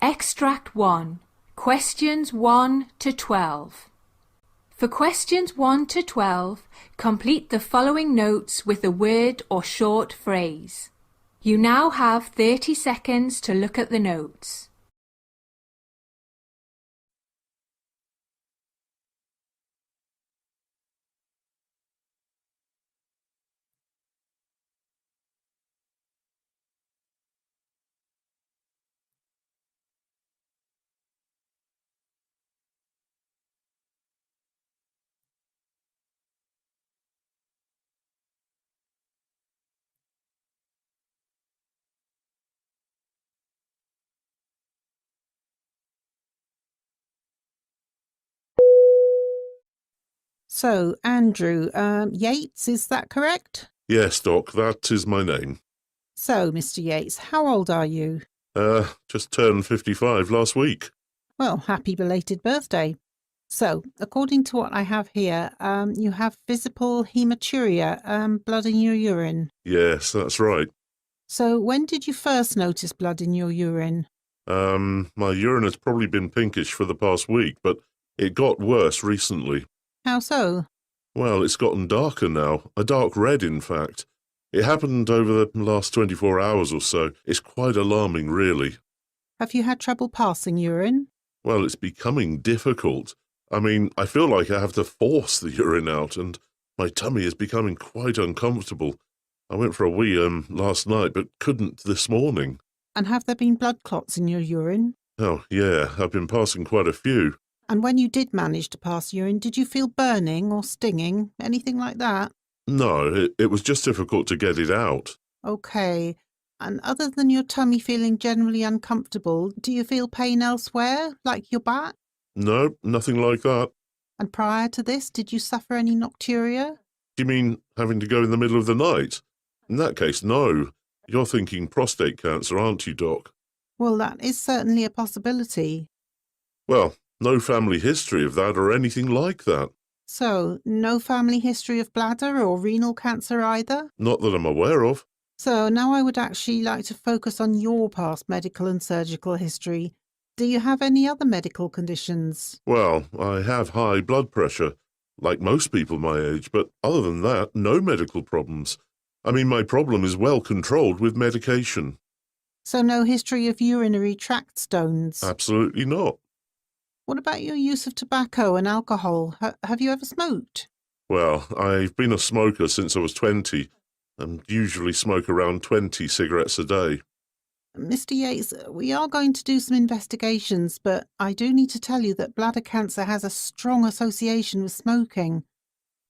Extract 1. Questions 1 to 12. For questions 1 to 12, complete the following notes with a word or short phrase. You now have 30 seconds to look at the notes. So, Andrew, Yates, is that correct? Yes, Doc, that is my name. So, Mr. Yates, how old are you? Just turned 55 last week. Well, happy belated birthday. So, according to what I have here, you have visible hematuria, blood in your urine. Yes, that's right. So, when did you first notice blood in your urine? My urine has probably been pinkish for the past week, but it got worse recently. How so? Well, it's gotten darker now, a dark red, in fact. It happened over the last 24 hours or so. It's quite alarming, really. Have you had trouble passing urine? Well, it's becoming difficult. I mean, I feel like I have to force the urine out, and my tummy is becoming quite uncomfortable. I went for a wee last night, but couldn't this morning. And have there been blood clots in your urine? Oh, yeah, I've been passing quite a few. And when you did manage to pass urine, did you feel burning or stinging? Anything like that? No, it was just difficult to get it out. Okay. And other than your tummy feeling generally uncomfortable, do you feel pain elsewhere, like your back? No, nothing like that. And prior to this, did you suffer any nocturia? Do you mean having to go in the middle of the night? In that case, no. You're thinking prostate cancer, aren't you, Doc? Well, that is certainly a possibility. Well, no family history of that or anything like that. So, no family history of bladder or renal cancer either? Not that I'm aware of. So, now I would actually like to focus on your past medical and surgical history. Do you have any other medical conditions? Well, I have high blood pressure, like most people my age, but other than that, no medical problems. I mean, my problem is well controlled with medication. So, no history of urinary tract stones? Absolutely not. What about your use of tobacco and alcohol? Have you ever smoked? Well, I've been a smoker since I was 20, and usually smoke around 20 cigarettes a day. Mr. Yates, we are going to do some investigations, but I do need to tell you that bladder cancer has a strong association with smoking.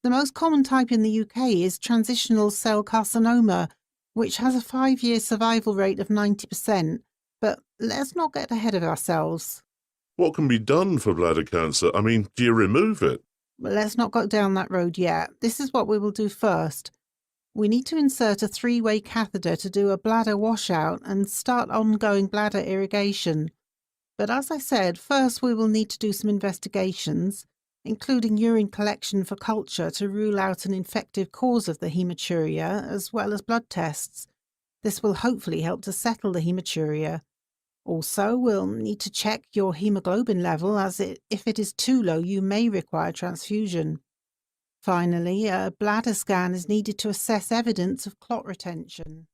The most common type in the UK is transitional cell carcinoma, which has a 5-year survival rate of 90%. But let's not get ahead of ourselves. What can be done for bladder cancer? I mean, do you remove it? Let's not go down that road yet. This is what we will do first. We need to insert a 3-way catheter to do a bladder washout and start ongoing bladder irrigation. But as I said, first we will need to do some investigations, including urine collection for culture to rule out an infective cause of the hematuria, as well as blood tests. This will hopefully help to settle the hematuria. Also, we'll need to check your hemoglobin level, as if it is too low, you may require transfusion. Finally, a bladder scan is needed to assess evidence of clot retention.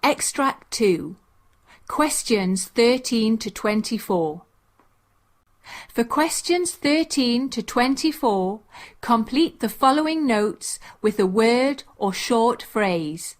Extract 2. Questions 13 to 24. For questions 13 to 24, complete the following notes with a word or short phrase.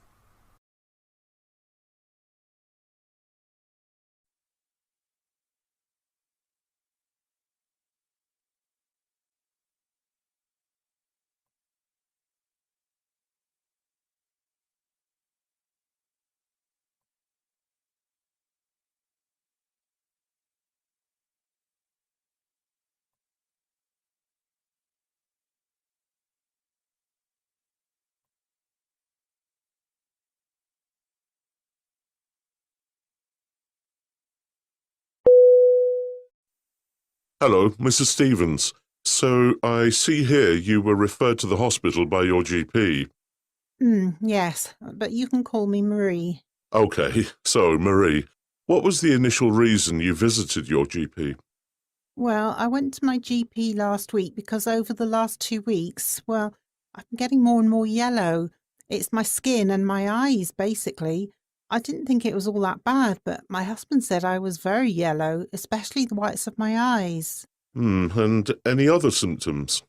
Hello, Mrs. Stevens. So I see here you were referred to the hospital by your GP. Yes, but you can call me Marie. Okay, so Marie, what was the initial reason you visited your GP? Well, I went to my GP last week because over the last 2 weeks, well, I'm getting more and more yellow. It's my skin and my eyes, basically. I didn't think it was all that bad, but my husband said I was very yellow, especially the whites of my eyes. And any other symptoms?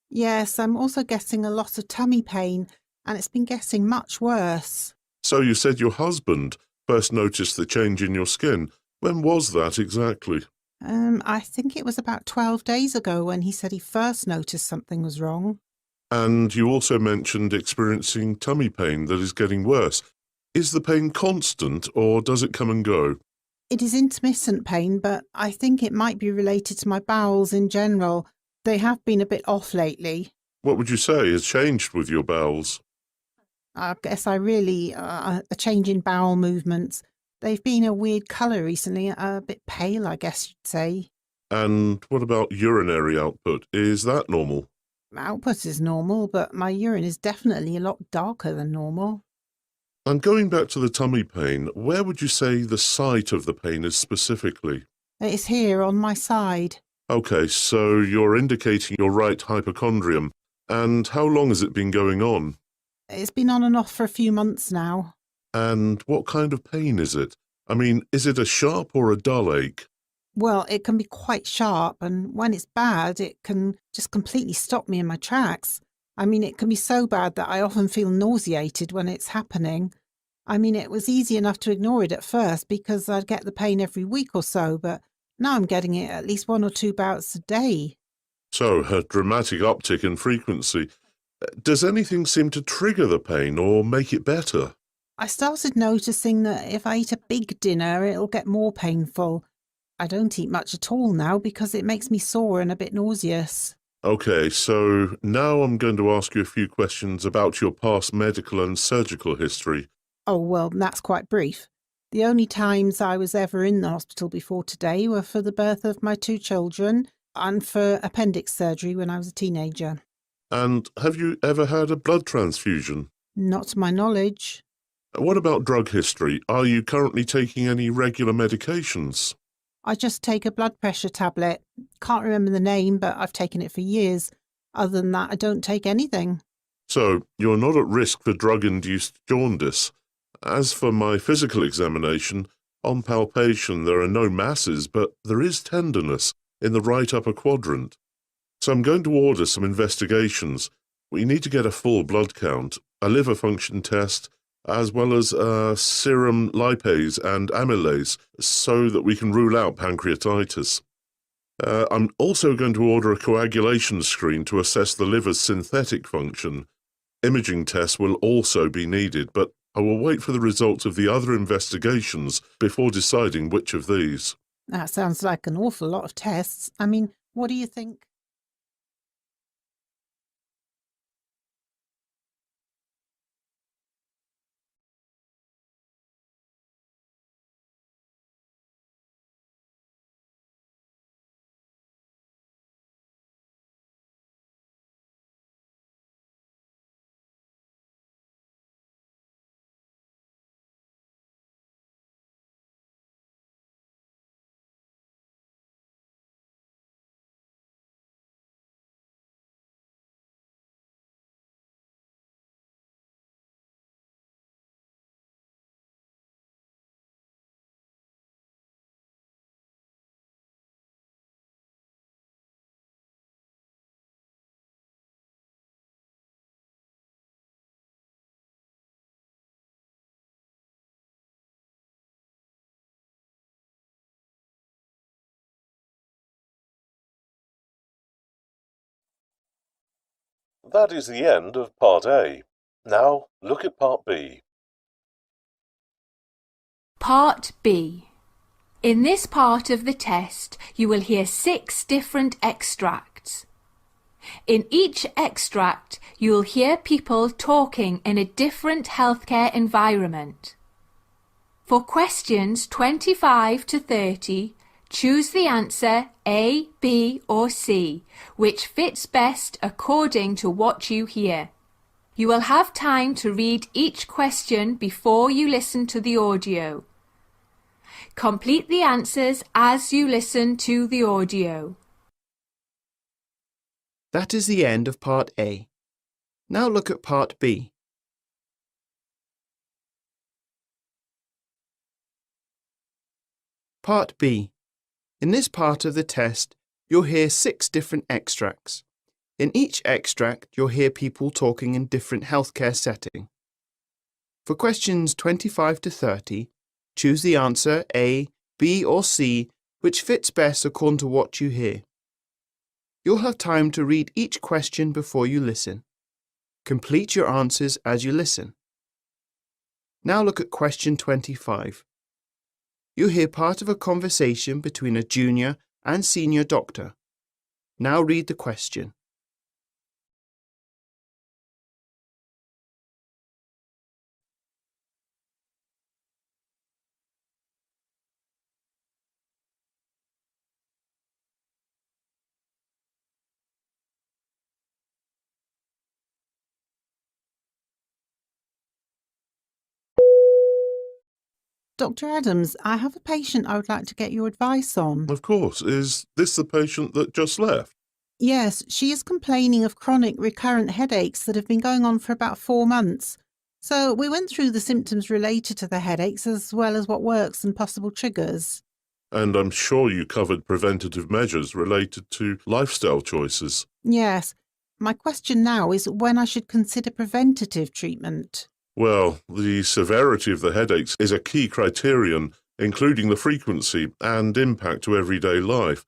Yes, I'm also getting a lot of tummy pain, and it's been getting much worse. So you said your husband first noticed the change in your skin. When was that exactly? I think it was about 12 days ago when he said he first noticed something was wrong. And you also mentioned experiencing tummy pain that is getting worse. Is the pain constant or does it come and go? It is intermittent pain, but I think it might be related to my bowels in general. They have been a bit off lately. What would you say has changed with your bowels? I guess a change in bowel movements. They've been a weird colour recently, a bit pale, I guess you'd say. And what about urinary output? Is that normal? Output is normal, but my urine is definitely a lot darker than normal. And going back to the tummy pain, where would you say the site of the pain is specifically? It's here on my side. Okay, so you're indicating your right hypochondrium. And how long has it been going on? It's been on and off for a few months now. And what kind of pain is it? I mean, is it a sharp or a dull ache? Well, it can be quite sharp, and when it's bad, it can just completely stop me in my tracks. I mean, it can be so bad that I often feel nauseated when it's happening. I mean, it was easy enough to ignore it at first because I'd get the pain every week or so, but now I'm getting it at least 1 or 2 bouts a day. So, a dramatic uptick in frequency. Does anything seem to trigger the pain or make it better? I started noticing that if I eat a big dinner, it'll get more painful. I don't eat much at all now because it makes me sore and a bit nauseous. Okay, so now I'm going to ask you a few questions about your past medical and surgical history. Oh, well, that's quite brief. The only times I was ever in the hospital before today were for the birth of my 2 children and for appendix surgery when I was a teenager. And have you ever had a blood transfusion? Not to my knowledge. What about drug history? Are you currently taking any regular medications? I just take a blood pressure tablet. Can't remember the name, but I've taken it for years. Other than that, I don't take anything. So, you're not at risk for drug-induced jaundice. As for my physical examination, on palpation there are no masses, but there is tenderness in the right upper quadrant. So I'm going to order some investigations. We need to get a full blood count, a liver function test, as well as serum lipase and amylase, so that we can rule out pancreatitis. I'm also going to order a coagulation screen to assess the liver's synthetic function. Imaging tests will also be needed, but I will wait for the results of the other investigations before deciding which of these. That sounds like an awful lot of tests. I mean, what do you think? That is the end of Part A. Now look at Part B. Part B. In this part of the test, you will hear 6 different extracts. In each extract, you will hear people talking in a different healthcare environment. For questions 25 to 30, choose the answer A, B or C, which fits best according to what you hear. You will have time to read each question before you listen to the audio. Complete the answers as you listen to the audio. That is the end of Part A. Now look at Part B. Part B. In this part of the test, you'll hear 6 different extracts. In each extract, you'll hear people talking in different healthcare setting. For questions 25 to 30, choose the answer A, B or C, which fits best according to what you hear. You'll have time to read each question before you listen. Complete your answers as you listen. Now look at question 25. You'll hear part of a conversation between a junior and senior doctor. Now read the question. Dr. Adams, I have a patient I would like to get your advice on. Of course. Is this the patient that just left? Yes, she is complaining of chronic recurrent headaches that have been going on for about 4 months. So we went through the symptoms related to the headaches as well as what works and possible triggers. And I'm sure you covered preventative measures related to lifestyle choices. Yes. My question now is when I should consider preventative treatment. Well, the severity of the headaches is a key criterion, including the frequency and impact to everyday life.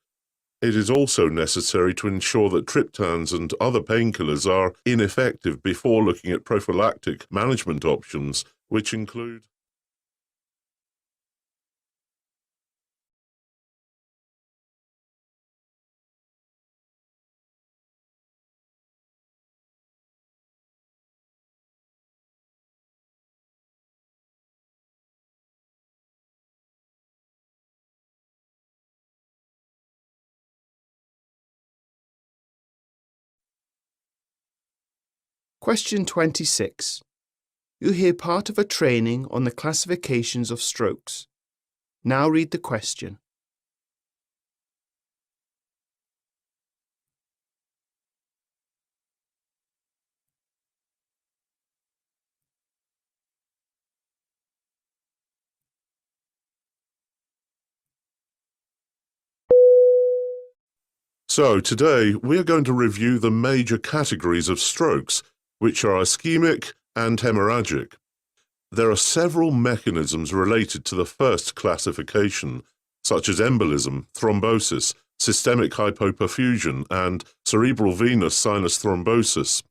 It is also necessary to ensure that triptans and other painkillers are ineffective before looking at prophylactic management options, which include Question 26. You hear part of a training on the classifications of strokes. Now read the question. So today we are going to review the major categories of strokes, which are ischemic and hemorrhagic. There are several mechanisms related to the first classification, such as embolism, thrombosis, systemic hypoperfusion, and cerebral venous sinus thrombosis.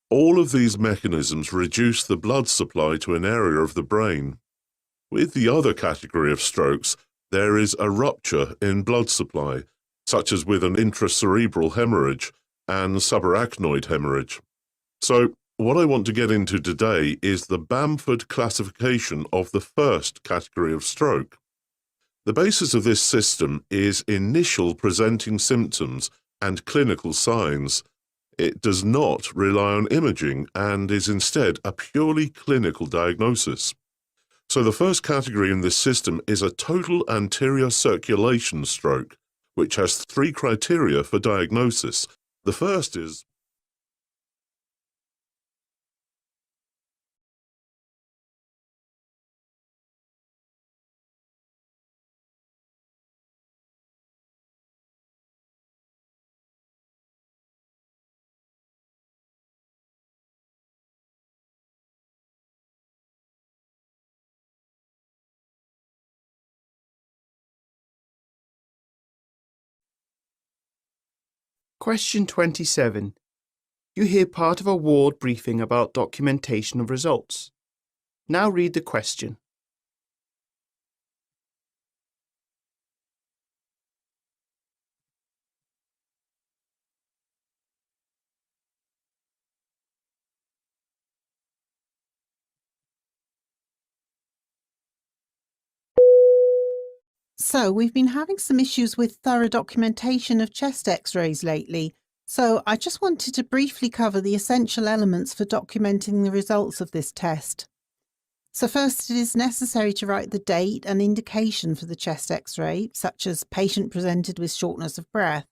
All of these mechanisms reduce the blood supply to an area of the brain. With the other category of strokes, there is a rupture in blood supply, such as with an intracerebral hemorrhage and subarachnoid hemorrhage. So, what I want to get into today is the Bamford classification of the first category of stroke. The basis of this system is initial presenting symptoms and clinical signs. It does not rely on imaging and is instead a purely clinical diagnosis. So the first category in this system is a total anterior circulation stroke, which has 3 criteria for diagnosis. The first is Question 27. You hear part of a ward briefing about documentation of results. Now read the question. So, we've been having some issues with thorough documentation of chest x-rays lately, so I just wanted to briefly cover the essential elements for documenting the results of this test. So first, it is necessary to write the date and indication for the chest x-ray, such as patient presented with shortness of breath.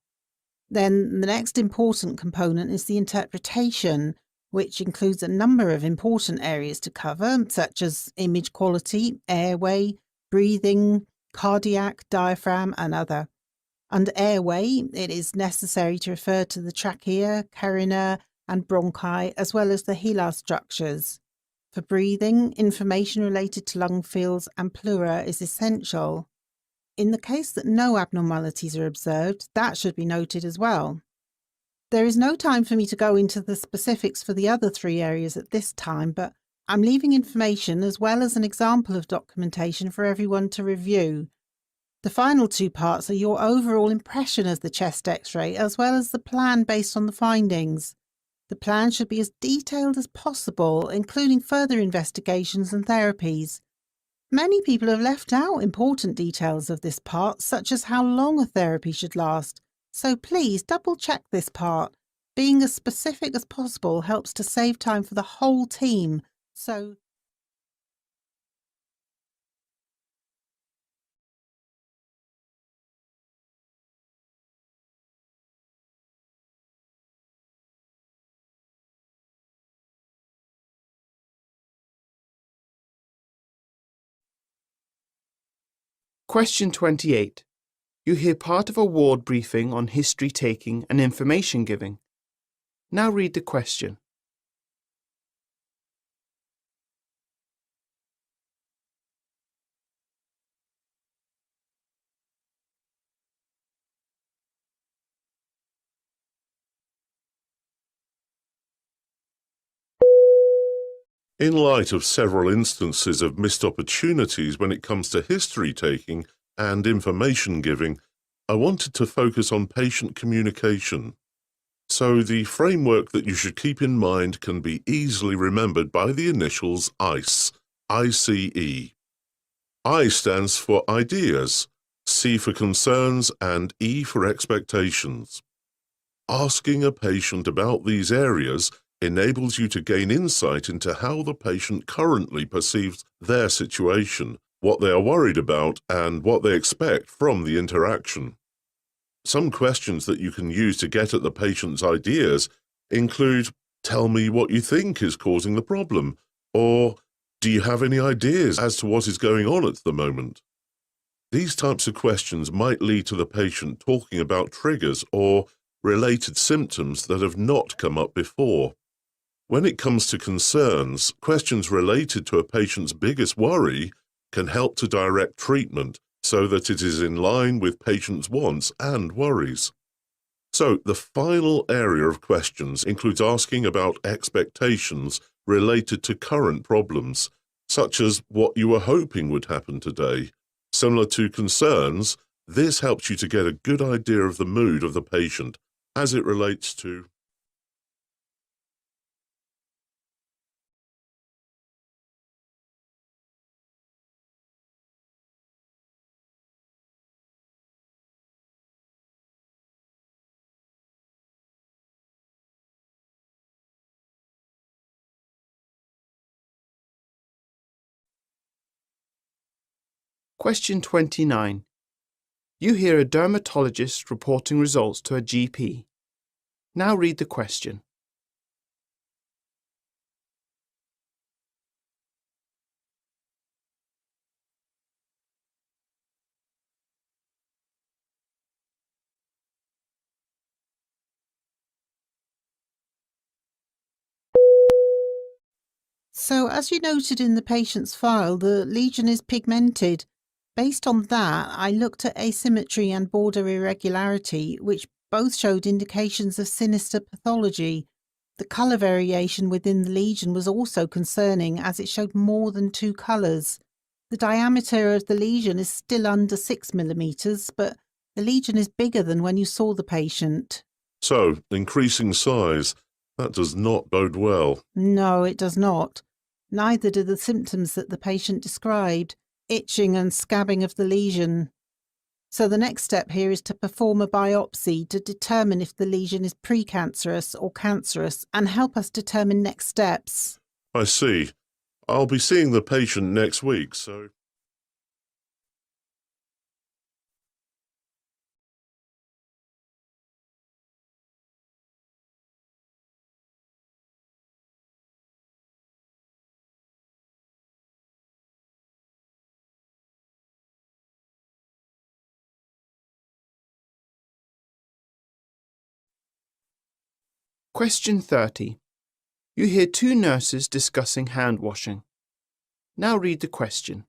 Then the next important component is the interpretation, which includes a number of important areas to cover, such as image quality, airway, breathing, cardiac, diaphragm, and other. Under airway, it is necessary to refer to the trachea, carina, and bronchi, as well as the hilar structures. For breathing, information related to lung fields and pleura is essential. In the case that no abnormalities are observed, that should be noted as well. There is no time for me to go into the specifics for the other three areas at this time, but I'm leaving information as well as an example of documentation for everyone to review. The final two parts are your overall impression of the chest x-ray as well as the plan based on the findings. The plan should be as detailed as possible, including further investigations and therapies. Many people have left out important details of this part, such as how long a therapy should last, so please double-check this part. Being as specific as possible helps to save time for the whole team, so Question 28. You hear part of a ward briefing on history taking and information giving. Now read the question. In light of several instances of missed opportunities when it comes to history taking and information giving, I wanted to focus on patient communication. So the framework that you should keep in mind can be easily remembered by the initials ICE, ICE. I stands for ideas, C for concerns, and E for expectations. Asking a patient about these areas enables you to gain insight into how the patient currently perceives their situation, what they are worried about, and what they expect from the interaction. Some questions that you can use to get at the patient's ideas include, tell me what you think is causing the problem, or do you have any ideas as to what is going on at the moment? These types of questions might lead to the patient talking about triggers or related symptoms that have not come up before. When it comes to concerns, questions related to a patient's biggest worry can help to direct treatment so that it is in line with patients' wants and worries. So, the final area of questions includes asking about expectations related to current problems, such as what you were hoping would happen today. Similar to concerns, this helps you to get a good idea of the mood of the patient as it relates to Question 29. You hear a dermatologist reporting results to a GP. Now read the question. So, as you noted in the patient's file, the lesion is pigmented. Based on that, I looked at asymmetry and border irregularity, which both showed indications of sinister pathology. The colour variation within the lesion was also concerning as it showed more than 2 colours. The diameter of the lesion is still under 6 millimetres, but the lesion is bigger than when you saw the patient. So, increasing size, that does not bode well. No, it does not. Neither do the symptoms that the patient described, itching and scabbing of the lesion. So the next step here is to perform a biopsy to determine if the lesion is precancerous or cancerous and help us determine next steps. I see. I'll be seeing the patient next week, so... Question 30. You hear 2 nurses discussing hand washing. Now read the question.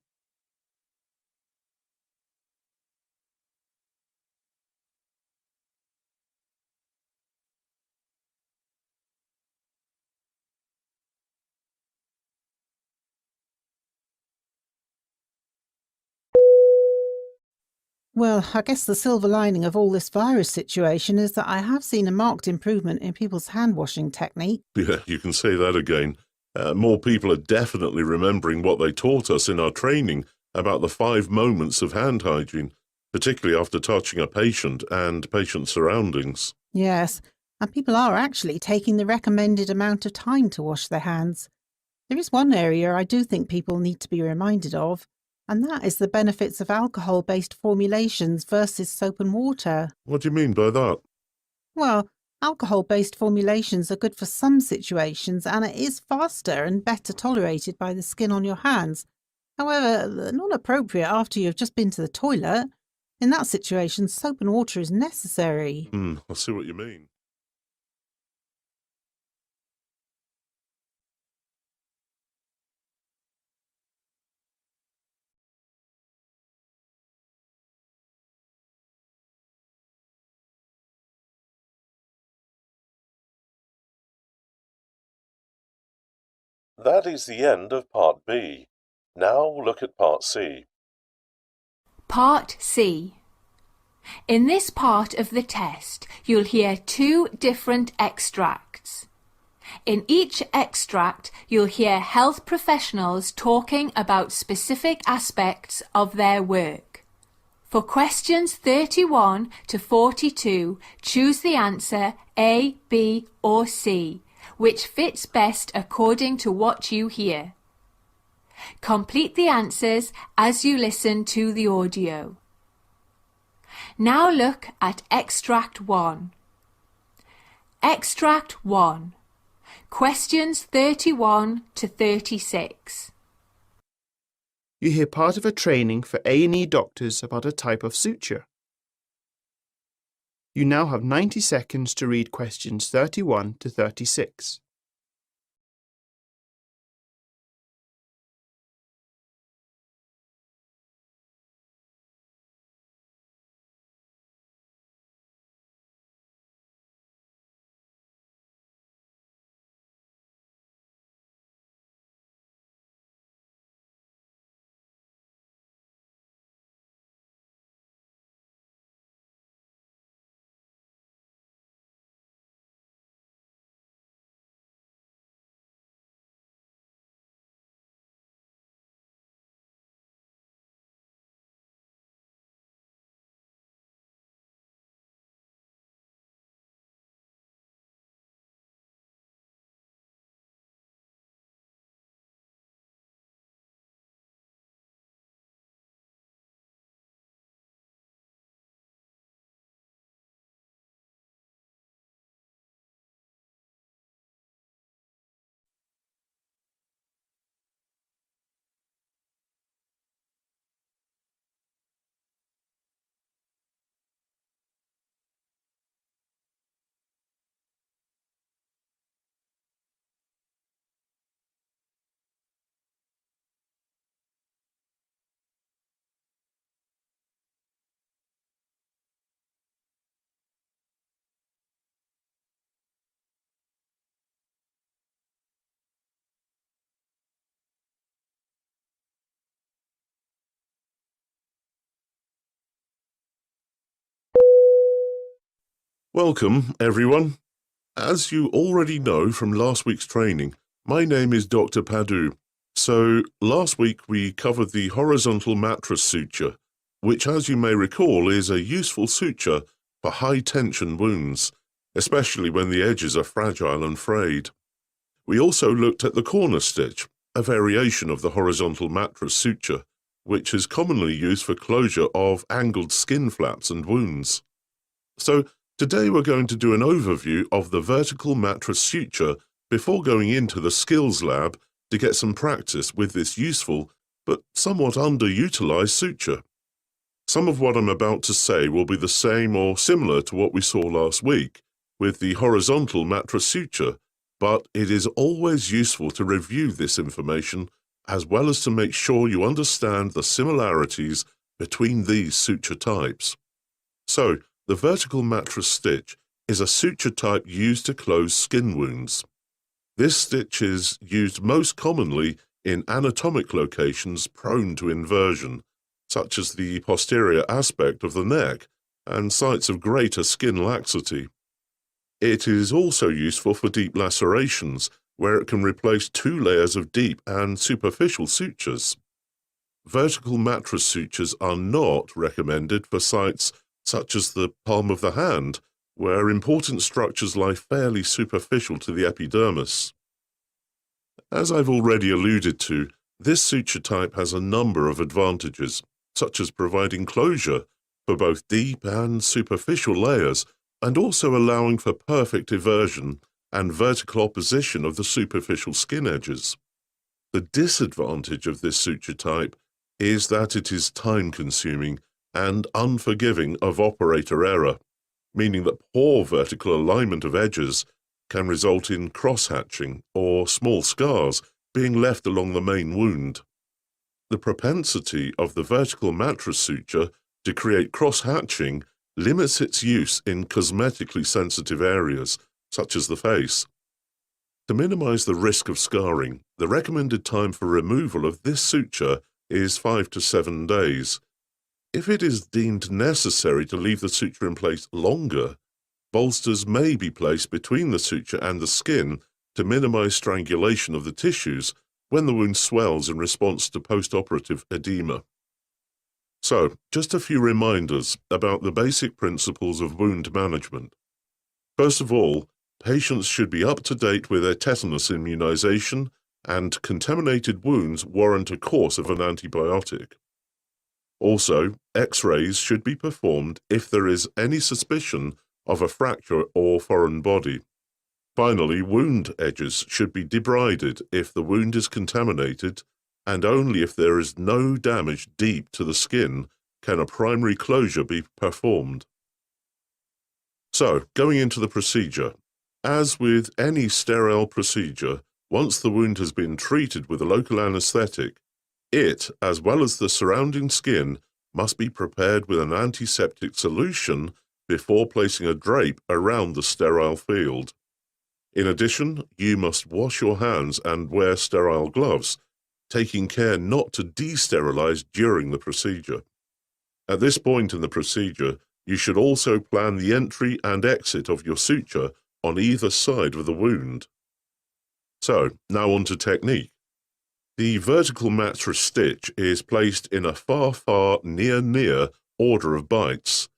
Well, I guess the silver lining of all this virus situation is that I have seen a marked improvement in people's hand washing technique. Yeah, you can say that again. More people are definitely remembering what they taught us in our training about the 5 moments of hand hygiene, particularly after touching a patient and patient surroundings. Yes, and people are actually taking the recommended amount of time to wash their hands. There is one area I do think people need to be reminded of, and that is the benefits of alcohol-based formulations versus soap and water. What do you mean by that? Well, alcohol-based formulations are good for some situations, and it is faster and better tolerated by the skin on your hands. However, they're not appropriate after you've just been to the toilet. In that situation, soap and water is necessary. I see what you mean. That is the end of Part B. Now look at Part C. Part C. In this part of the test, you'll hear 2 different extracts. In each extract, you'll hear health professionals talking about specific aspects of their work. For questions 31 to 42, choose the answer A, B or C, which fits best according to what you hear. Complete the answers as you listen to the audio. Now look at Extract 1. Extract 1. Questions 31 to 36. You hear part of a training for A&E doctors about a type of suture. You now have 90 seconds to read questions 31 to 36. Welcome, everyone. As you already know from last week's training, my name is Dr. Padu. So, last week we covered the horizontal mattress suture, which, as you may recall, is a useful suture for high-tension wounds, especially when the edges are fragile and frayed. We also looked at the corner stitch, a variation of the horizontal mattress suture, which is commonly used for closure of angled skin flaps and wounds. So, today we're going to do an overview of the vertical mattress suture before going into the skills lab to get some practice with this useful but somewhat underutilized suture. Some of what I'm about to say will be the same or similar to what we saw last week with the horizontal mattress suture, but it is always useful to review this information as well as to make sure you understand the similarities between these suture types. So, the vertical mattress stitch is a suture type used to close skin wounds. This stitch is used most commonly in anatomic locations prone to inversion, such as the posterior aspect of the neck and sites of greater skin laxity. It is also useful for deep lacerations, where it can replace 2 layers of deep and superficial sutures. Vertical mattress sutures are not recommended for sites such as the palm of the hand, where important structures lie fairly superficial to the epidermis. As I've already alluded to, this suture type has a number of advantages, such as providing closure for both deep and superficial layers, and also allowing for perfect eversion and vertical opposition of the superficial skin edges. The disadvantage of this suture type is that it is time-consuming and unforgiving of operator error, meaning that poor vertical alignment of edges can result in cross-hatching or small scars being left along the main wound. The propensity of the vertical mattress suture to create cross-hatching limits its use in cosmetically sensitive areas, such as the face. To minimize the risk of scarring, the recommended time for removal of this suture is 5 to 7 days. If it is deemed necessary to leave the suture in place longer, bolsters may be placed between the suture and the skin to minimize strangulation of the tissues when the wound swells in response to post-operative edema. So, just a few reminders about the basic principles of wound management. First of all, patients should be up to date with their tetanus immunization, and contaminated wounds warrant a course of an antibiotic. Also, X-rays should be performed if there is any suspicion of a fracture or foreign body. Finally, wound edges should be debrided if the wound is contaminated, and only if there is no damage deep to the skin can a primary closure be performed. So, going into the procedure. As with any sterile procedure, once the wound has been treated with a local anesthetic, it, as well as the surrounding skin, must be prepared with an antiseptic solution before placing a drape around the sterile field. In addition, you must wash your hands and wear sterile gloves, taking care not to desterilize during the procedure. At this point in the procedure, you should also plan the entry and exit of your suture on either side of the wound. So, now on to technique. The vertical mattress stitch is placed in a far-far, near-near order of bites.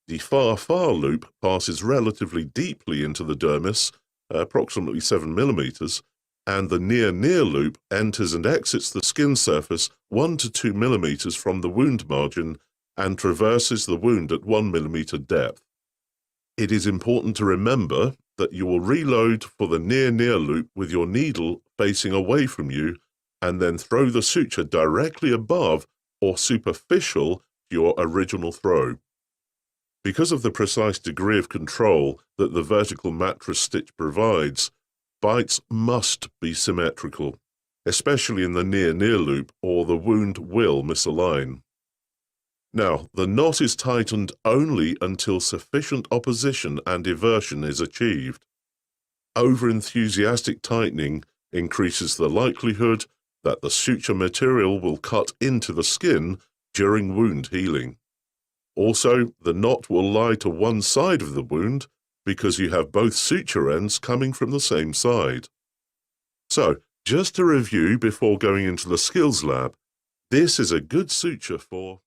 The far-far loop passes relatively deeply into the dermis, approximately 7 millimeters, and the near-near loop enters and exits the skin surface 1 to 2 millimeters from the wound margin and traverses the wound at 1 millimeter depth. It is important to remember that you will reload for the near-near loop with your needle facing away from you, and then throw the suture directly above or superficial to your original throw. Because of the precise degree of control that the vertical mattress stitch provides, bites must be symmetrical, especially in the near-near loop, or the wound will misalign. Now, the knot is tightened only until sufficient opposition and eversion is achieved. Over-enthusiastic tightening increases the likelihood that the suture material will cut into the skin during wound healing. Also, the knot will lie to one side of the wound, because you have both suture ends coming from the same side. So, just to review before going into the skills lab, this is a good suture for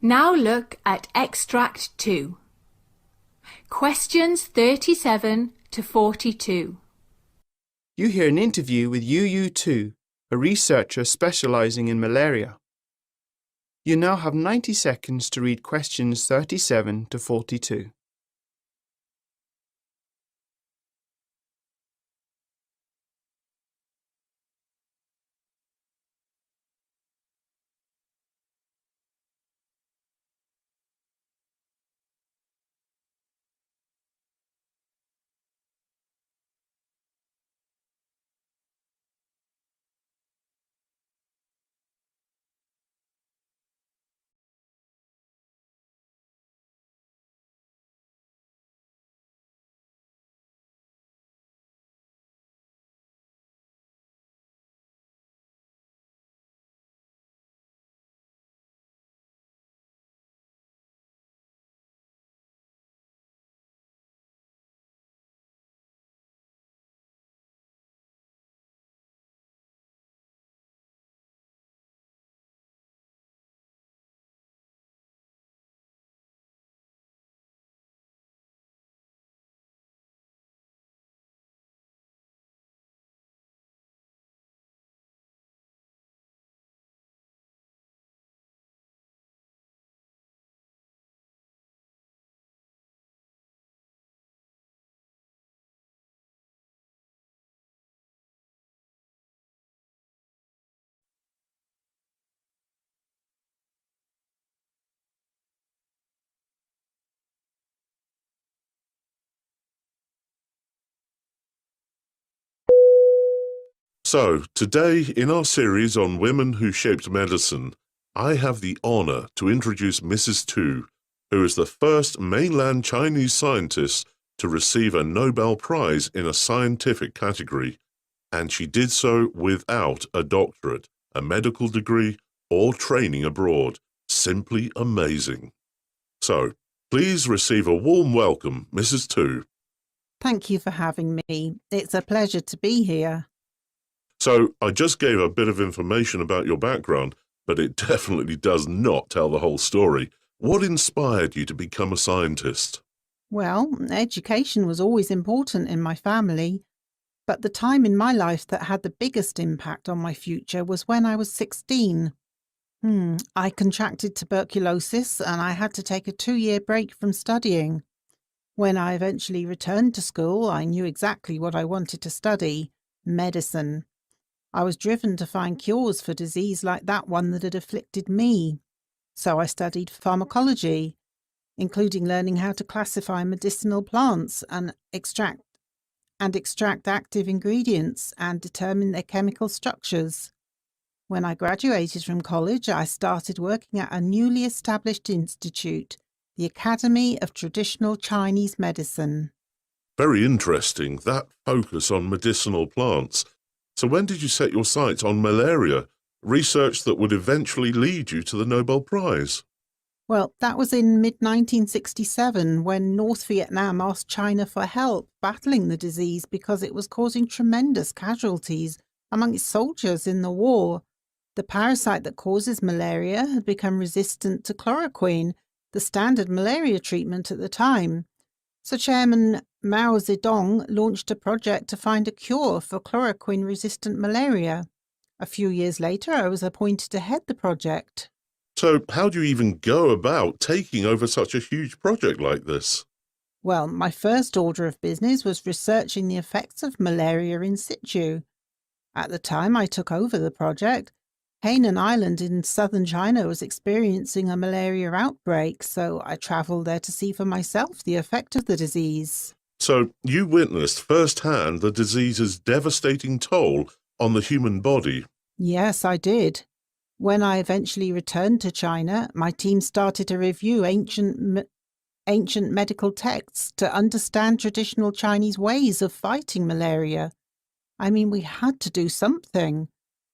Now look at Extract 2. Questions 37 to 42. You hear an interview with UU2, a researcher specialising in malaria. You now have 90 seconds to read questions 37 to 42. So, today in our series on women who shaped medicine, I have the honour to introduce Mrs. Tu, who is the first mainland Chinese scientist to receive a Nobel Prize in a scientific category, and she did so without a doctorate, a medical degree, or training abroad. Simply amazing. So, please receive a warm welcome, Mrs. Tu. Thank you for having me. It's a pleasure to be here. So, I just gave a bit of information about your background, but it definitely does not tell the whole story. What inspired you to become a scientist? Well, education was always important in my family, but the time in my life that had the biggest impact on my future was when I was 16. I contracted tuberculosis and I had to take a 2-year break from studying. When I eventually returned to school, I knew exactly what I wanted to study: medicine. I was driven to find cures for disease like that one that had afflicted me. So I studied pharmacology, including learning how to classify medicinal plants and extract active ingredients and determine their chemical structures. When I graduated from college, I started working at a newly established institute, the Academy of Traditional Chinese Medicine. Very interesting, that focus on medicinal plants. So when did you set your sights on malaria, research that would eventually lead you to the Nobel Prize? Well, that was in mid-1967 when North Vietnam asked China for help battling the disease because it was causing tremendous casualties among its soldiers in the war. The parasite that causes malaria had become resistant to chloroquine, the standard malaria treatment at the time. So Chairman Mao Zedong launched a project to find a cure for chloroquine-resistant malaria. A few years later, I was appointed to head the project. So how do you even go about taking over such a huge project like this? Well, my first order of business was researching the effects of malaria in situ. At the time I took over the project, Hainan Island in southern China was experiencing a malaria outbreak, so I travelled there to see for myself the effect of the disease. So you witnessed firsthand the disease's devastating toll on the human body. Yes, I did. When I eventually returned to China, my team started to review ancient medical texts to understand traditional Chinese ways of fighting malaria. I mean, we had to do something.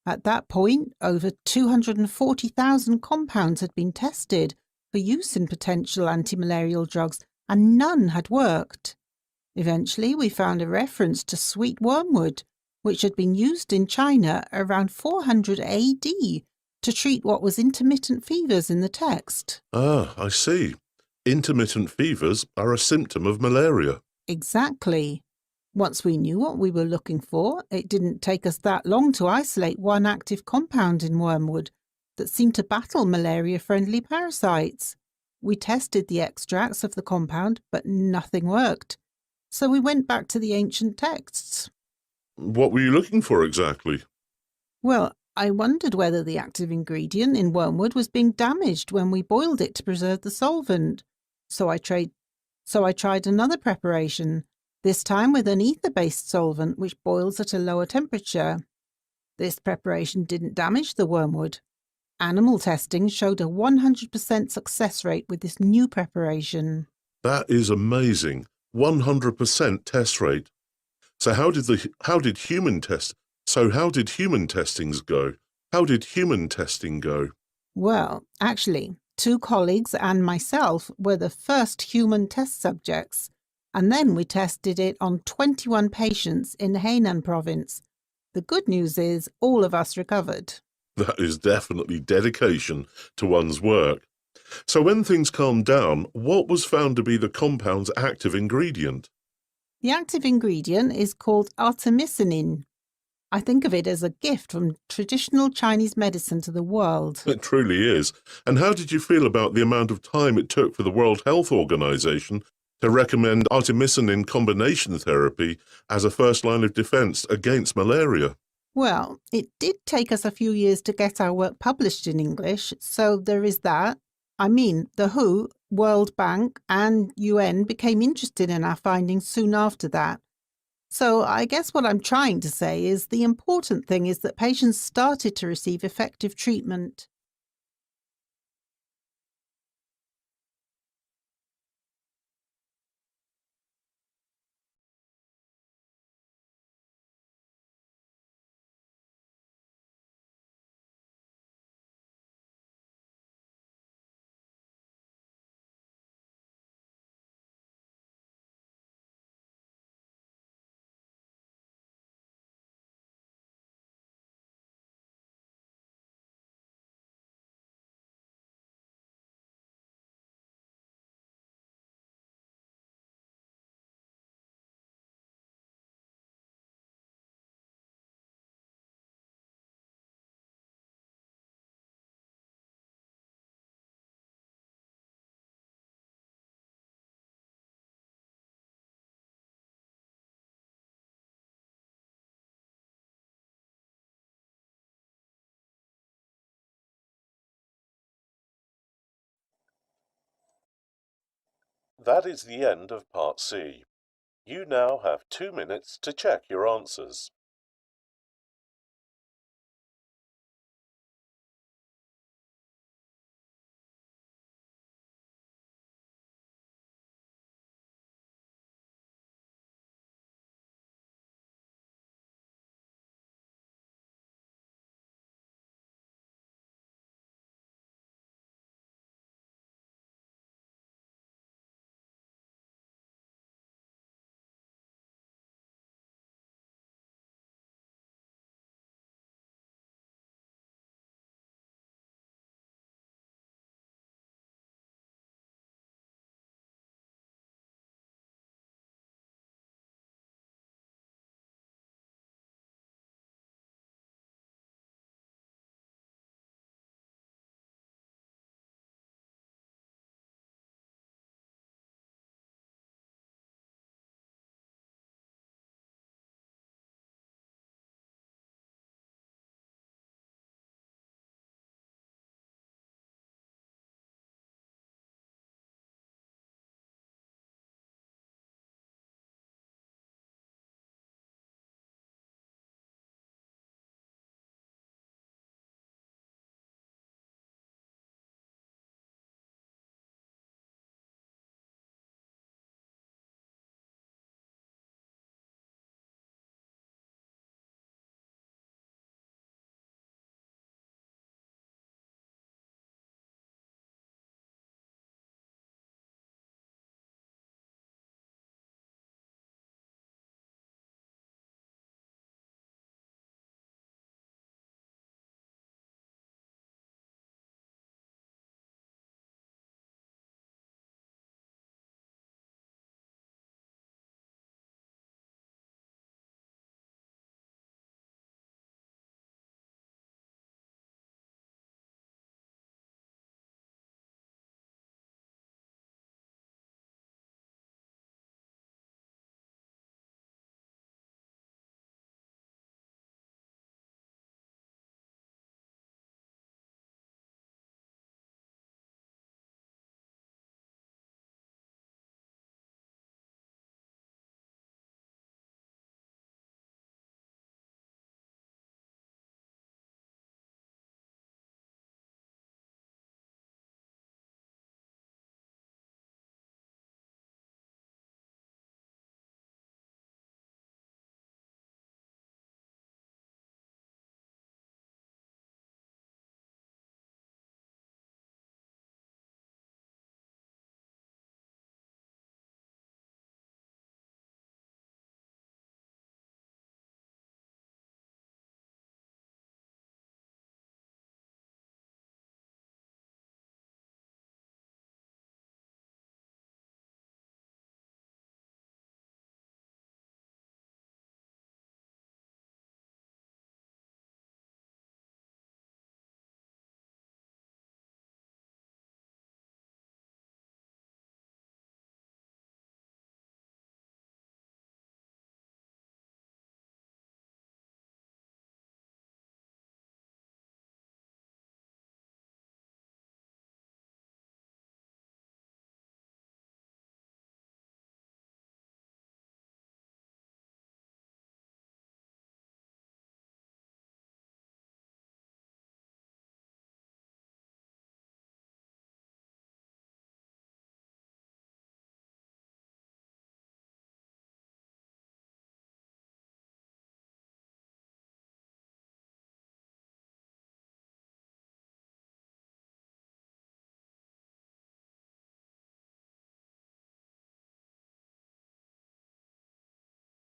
At that point, over 240,000 compounds had been tested for use in potential anti-malarial drugs, and none had worked. Eventually, we found a reference to sweet wormwood, which had been used in China around 400 AD to treat what was intermittent fevers in the text. Ah, I see. Intermittent fevers are a symptom of malaria. Exactly. Once we knew what we were looking for, it didn't take us that long to isolate one active compound in wormwood that seemed to battle malaria-friendly parasites. We tested the extracts of the compound, but nothing worked. So we went back to the ancient texts. What were you looking for exactly? Well, I wondered whether the active ingredient in wormwood was being damaged when we boiled it to preserve the solvent. So I tried another preparation, this time with an ether-based solvent which boils at a lower temperature. This preparation didn't damage the wormwood. Animal testing showed a 100% success rate with this new preparation. That is amazing. 100% test rate. So how did human testings go? How did human testing go? Well, actually, 2 colleagues and myself were the first human test subjects, and then we tested it on 21 patients in Hainan province. The good news is all of us recovered. That is definitely dedication to one's work. So when things calmed down, what was found to be the compound's active ingredient? The active ingredient is called artemisinin. I think of it as a gift from traditional Chinese medicine to the world. It truly is. And how did you feel about the amount of time it took for the World Health Organization to recommend artemisinin combination therapy as a first line of defense against malaria? Well, it did take us a few years to get our work published in English, so there is that. I mean, the WHO, World Bank, and UN became interested in our findings soon after that. So I guess what I'm trying to say is the important thing is that patients started to receive effective treatment. That is the end of Part C. You now have 2 minutes to check your answers.